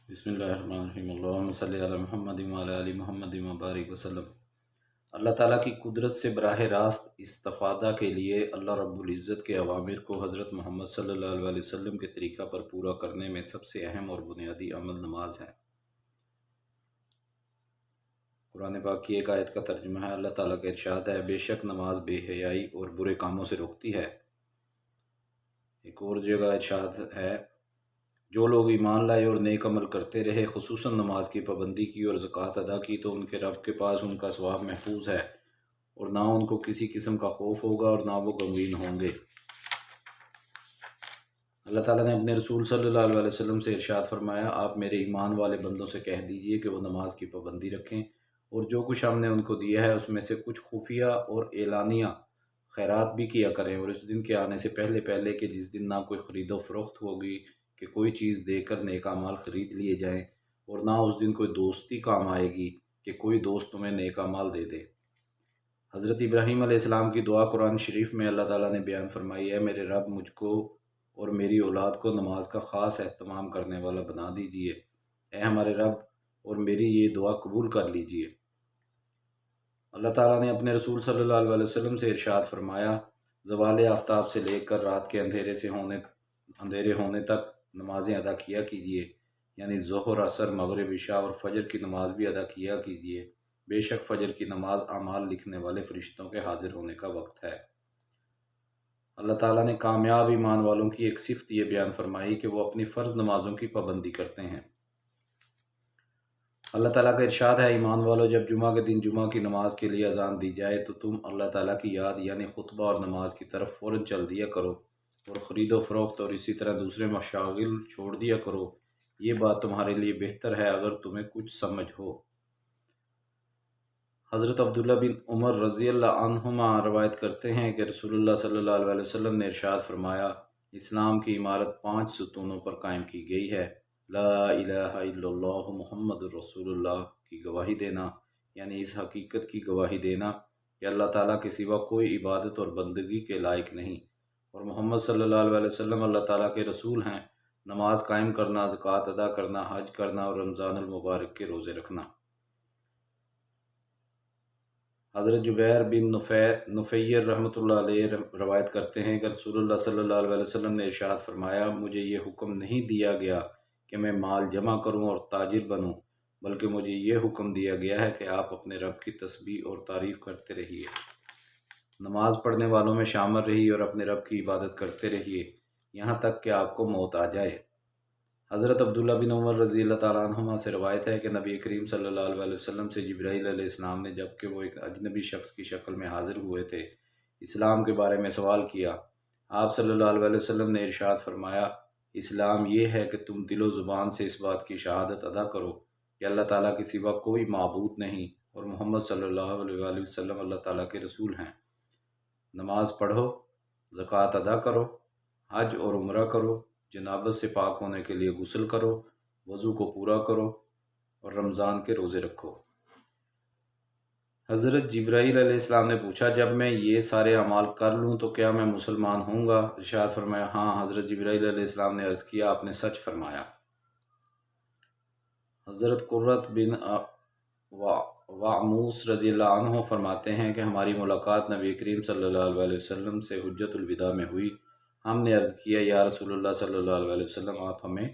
بسم اللہ الرحمن الرحیم اللہم صلی علی محمد وعلی آل محمد وبارک وسلم۔ اللہ تعالیٰ کی قدرت سے براہ راست استفادہ کے لیے اللہ رب العزت کے اوامر کو حضرت محمد صلی اللہ علیہ وسلم کے طریقہ پر پورا کرنے میں سب سے اہم اور بنیادی عمل نماز ہے۔ قرآن پاک کی ایک آیت کا ترجمہ ہے، اللہ تعالیٰ کا ارشاد ہے، بے شک نماز بے حیائی اور برے کاموں سے روکتی ہے۔ ایک اور جگہ ارشاد ہے، جو لوگ ایمان لائے اور نیک عمل کرتے رہے، خصوصاً نماز کی پابندی کی اور زکوٰۃ ادا کی، تو ان کے رب کے پاس ان کا ثواب محفوظ ہے اور نہ ان کو کسی قسم کا خوف ہوگا اور نہ وہ غمگین ہوں گے۔ اللہ تعالیٰ نے اپنے رسول صلی اللہ علیہ وسلم سے ارشاد فرمایا، آپ میرے ایمان والے بندوں سے کہہ دیجئے کہ وہ نماز کی پابندی رکھیں اور جو کچھ ہم نے ان کو دیا ہے اس میں سے کچھ خفیہ اور اعلانیہ خیرات بھی کیا کریں، اور اس دن کے آنے سے پہلے پہلے کہ جس دن نہ کوئی خرید و فروخت ہوگی کہ کوئی چیز دے کر نیک اعمال خرید لیے جائیں، اور نہ اس دن کوئی دوستی کام آئے گی کہ کوئی دوست تمہیں نیک اعمال دے دے۔ حضرت ابراہیم علیہ السلام کی دعا قرآن شریف میں اللہ تعالیٰ نے بیان فرمائی ہے، میرے رب مجھ کو اور میری اولاد کو نماز کا خاص اہتمام کرنے والا بنا دیجئے، اے ہمارے رب اور میری یہ دعا قبول کر لیجئے۔ اللہ تعالیٰ نے اپنے رسول صلی اللہ علیہ وسلم سے ارشاد فرمایا، زوال آفتاب سے لے کر رات کے اندھیرے ہونے تک نمازیں ادا کیا کیجیے، یعنی ظہر، عصر، مغرب، عشاء اور فجر کی نماز بھی ادا کیا کیجیے، بے شک فجر کی نماز اعمال لکھنے والے فرشتوں کے حاضر ہونے کا وقت ہے۔ اللہ تعالیٰ نے کامیاب ایمان والوں کی ایک صفت یہ بیان فرمائی کہ وہ اپنی فرض نمازوں کی پابندی کرتے ہیں۔ اللہ تعالیٰ کا ارشاد ہے، ایمان والو، جب جمعہ کے دن جمعہ کی نماز کے لیے اذان دی جائے تو تم اللہ تعالیٰ کی یاد یعنی خطبہ اور نماز کی طرف فوراً چل دیا کرو اور خرید و فروخت اور اسی طرح دوسرے مشاغل چھوڑ دیا کرو، یہ بات تمہارے لیے بہتر ہے اگر تمہیں کچھ سمجھ ہو۔ حضرت عبداللہ بن عمر رضی اللہ عنہما روایت کرتے ہیں کہ رسول اللہ صلی اللہ علیہ وسلم نے ارشاد فرمایا، اسلام کی عمارت 5 ستونوں پر قائم کی گئی ہے، لا الہ الا اللہ محمد الرسول اللہ کی گواہی دینا، یعنی اس حقیقت کی گواہی دینا کہ اللہ تعالیٰ کے سوا کوئی عبادت اور بندگی کے لائق نہیں، اور محمد صلی اللہ علیہ وسلم اللہ تعالیٰ کے رسول ہیں، نماز قائم کرنا، زکوٰۃ ادا کرنا، حج کرنا اور رمضان المبارک کے روزے رکھنا۔ حضرت جبیر بن نفیر رحمۃ اللہ علیہ روایت کرتے ہیں کہ رسول اللہ صلی اللہ علیہ وسلم نے ارشاد فرمایا، مجھے یہ حکم نہیں دیا گیا کہ میں مال جمع کروں اور تاجر بنوں، بلکہ مجھے یہ حکم دیا گیا ہے کہ آپ اپنے رب کی تسبیح اور تعریف کرتے رہیے، نماز پڑھنے والوں میں شامل رہیے اور اپنے رب کی عبادت کرتے رہیے یہاں تک کہ آپ کو موت آ جائے۔ حضرت عبداللہ بن عمر رضی اللہ تعالیٰ عنہما سے روایت ہے کہ نبی کریم صلی اللہ علیہ وسلم سے جبرائیل علیہ السلام نے جب کہ وہ ایک اجنبی شخص کی شکل میں حاضر ہوئے تھے، اسلام کے بارے میں سوال کیا۔ آپ صلی اللہ علیہ وسلم نے ارشاد فرمایا، اسلام یہ ہے کہ تم دل و زبان سے اس بات کی شہادت ادا کرو کہ اللہ تعالیٰ کے سوا کوئی معبود نہیں اور محمد صلی اللہ علیہ وسلم اللہ تعالیٰ کے رسول ہیں، نماز پڑھو، زکوٰۃ ادا کرو، حج اور عمرہ کرو، جنابت سے پاک ہونے کے لیے غسل کرو، وضو کو پورا کرو اور رمضان کے روزے رکھو۔ حضرت جبرائیل علیہ السلام نے پوچھا، جب میں یہ سارے اعمال کر لوں تو کیا میں مسلمان ہوں گا؟ ارشاد فرمایا، ہاں۔ حضرت جبرائیل علیہ السلام نے عرض کیا، آپ نے سچ فرمایا۔ حضرت قرۃ بن وعموس رضی اللہ عنہ فرماتے ہیں کہ ہماری ملاقات نبی کریم صلی اللہ علیہ وسلم سے حجۃ الوداع میں ہوئی۔ ہم نے عرض کیا، یا رسول اللہ صلی اللہ علیہ وسلم، آپ ہمیں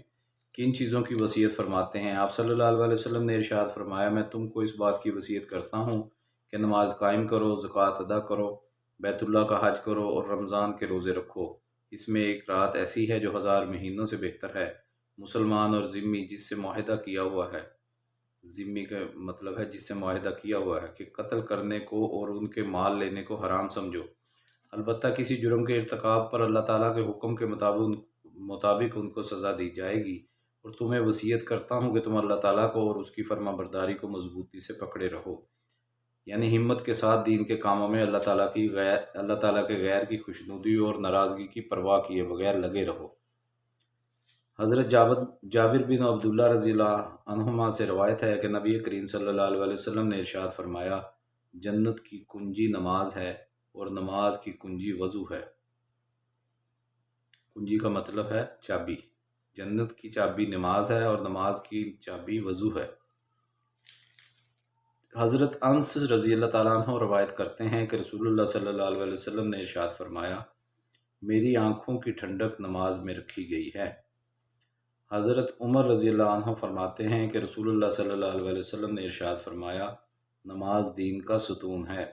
کن چیزوں کی وصیت فرماتے ہیں؟ آپ صلی اللہ علیہ وسلم نے ارشاد فرمایا، میں تم کو اس بات کی وصیت کرتا ہوں کہ نماز قائم کرو، زکوٰۃ ادا کرو، بیت اللہ کا حج کرو اور رمضان کے روزے رکھو، اس میں ایک رات ایسی ہے جو 1000 مہینوں سے بہتر ہے۔ مسلمان اور ذمی جس سے معاہدہ کیا ہوا ہے، ذمی کا مطلب ہے جس سے معاہدہ کیا ہوا ہے، کہ قتل کرنے کو اور ان کے مال لینے کو حرام سمجھو، البتہ کسی جرم کے ارتکاب پر اللہ تعالیٰ کے حکم کے مطابق ان کو سزا دی جائے گی، اور تمہیں وصیت کرتا ہوں کہ تم اللہ تعالیٰ کو اور اس کی فرما برداری کو مضبوطی سے پکڑے رہو، یعنی ہمت کے ساتھ دین کے کاموں میں اللہ تعالیٰ کے غیر کی خوشنودی اور ناراضگی کی پرواہ کیے بغیر لگے رہو۔ حضرت جابر بن عبداللہ رضی اللہ عنہما سے روایت ہے کہ نبی کریم صلی اللہ علیہ وسلم نے ارشاد فرمایا، جنت کی کنجی نماز ہے اور نماز کی کنجی وضو ہے۔ کنجی کا مطلب ہے چابی، جنت کی چابی نماز ہے اور نماز کی چابی وضو ہے۔ حضرت انس رضی اللہ تعالیٰ عنہ روایت کرتے ہیں کہ رسول اللہ صلی اللہ علیہ وسلم نے ارشاد فرمایا، میری آنکھوں کی ٹھنڈک نماز میں رکھی گئی ہے۔ حضرت عمر رضی اللہ عنہ فرماتے ہیں کہ رسول اللہ صلی اللہ علیہ وسلم نے ارشاد فرمایا، نماز دین کا ستون ہے۔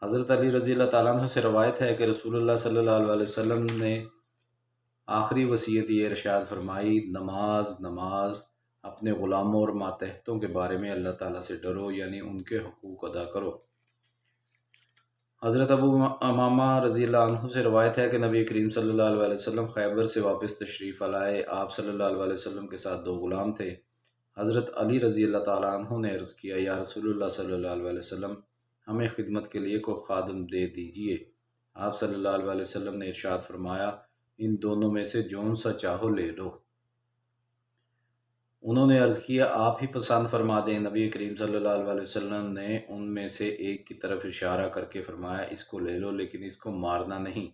حضرت علی رضی اللہ تعالیٰ عنہ سے روایت ہے کہ رسول اللہ صلی اللہ علیہ وسلم نے آخری وصیت یہ ارشاد فرمائی، نماز نماز، اپنے غلاموں اور ماتحتوں کے بارے میں اللہ تعالیٰ سے ڈرو، یعنی ان کے حقوق ادا کرو۔ حضرت ابو امامہ رضی اللہ عنہ سے روایت ہے کہ نبی کریم صلی اللہ علیہ وسلم خیبر سے واپس تشریف لائے۔ آپ صلی اللہ علیہ وسلم کے ساتھ 2 غلام تھے۔ حضرت علی رضی اللہ تعالیٰ عنہ نے عرض کیا، یا رسول اللہ صلی اللہ علیہ وسلم، ہمیں خدمت کے لیے کوئی خادم دے دیجئے۔ آپ صلی اللہ علیہ وسلم نے ارشاد فرمایا، ان دونوں میں سے جون سا چاہو لے لو۔ انہوں نے عرض کیا، آپ ہی پسند فرما دیں۔ نبی کریم صلی اللہ علیہ وسلم نے ان میں سے ایک کی طرف اشارہ کر کے فرمایا، اس کو لے لو، لیکن اس کو مارنا نہیں،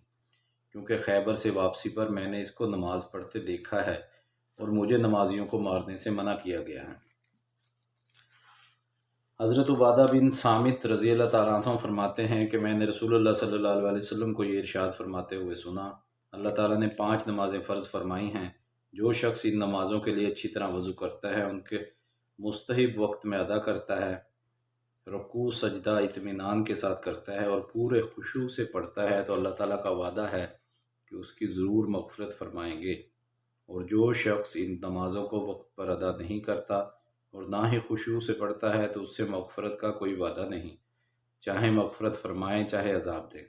کیونکہ خیبر سے واپسی پر میں نے اس کو نماز پڑھتے دیکھا ہے اور مجھے نمازیوں کو مارنے سے منع کیا گیا ہے۔ حضرت عبادہ بن صامت رضی اللہ تعالیٰ عنہ فرماتے ہیں کہ میں نے رسول اللہ صلی اللہ علیہ وسلم کو یہ ارشاد فرماتے ہوئے سنا، اللہ تعالیٰ نے 5 نمازیں فرض فرمائی ہیں، جو شخص ان نمازوں کے لیے اچھی طرح وضو کرتا ہے، ان کے مستحب وقت میں ادا کرتا ہے، رکوع سجدہ اطمینان کے ساتھ کرتا ہے اور پورے خشوع سے پڑھتا ہے، تو اللہ تعالیٰ کا وعدہ ہے کہ اس کی ضرور مغفرت فرمائیں گے۔ اور جو شخص ان نمازوں کو وقت پر ادا نہیں کرتا اور نہ ہی خشوع سے پڑھتا ہے، تو اس سے مغفرت کا کوئی وعدہ نہیں، چاہے مغفرت فرمائیں چاہے عذاب دیں۔